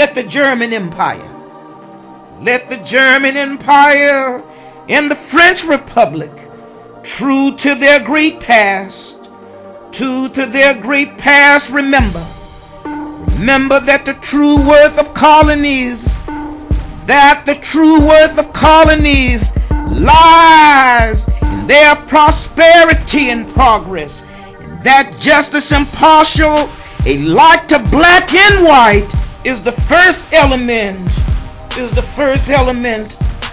let the German Empire, let the German Empire and the French Republic, true to their great past, remember that the true worth of colonies, lies in their prosperity and progress, and that justice impartial alike to black and white is the first element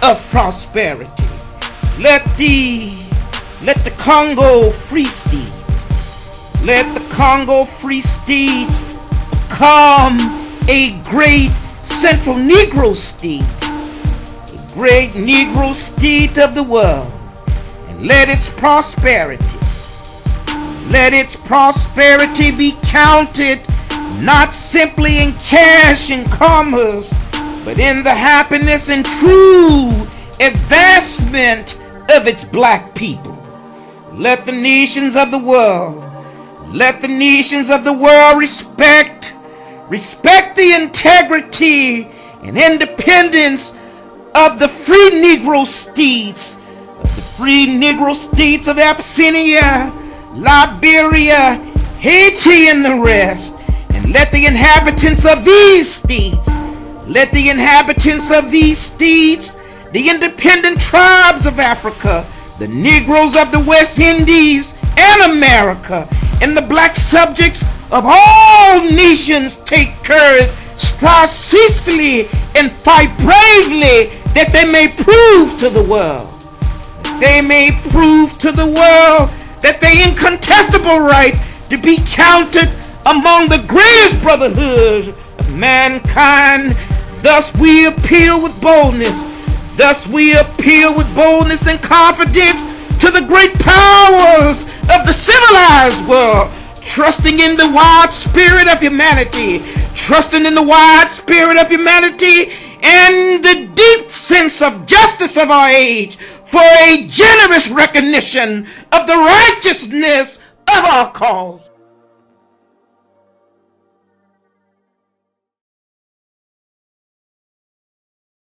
of prosperity. Let the Congo Free State, become a great Central Negro state, a great Negro state of the world, and let its prosperity be counted not simply in cash and commerce, but in the happiness and true advancement of its black people. Let the nations of the world respect the integrity and independence of the free Negro states, of Abyssinia, Liberia, Haiti, and the rest. And let the inhabitants of these states, the independent tribes of Africa, the Negroes of the West Indies and America, and the black subjects of all nations take courage, strive ceaselessly, and fight bravely, that they may prove to the world, that they incontestable right to be counted among the greatest brotherhood of mankind. Thus we appeal with boldness and confidence to the great powers of the civilized world, trusting in the wide spirit of humanity, and the deep sense of justice of our age, for a generous recognition of the righteousness of our cause.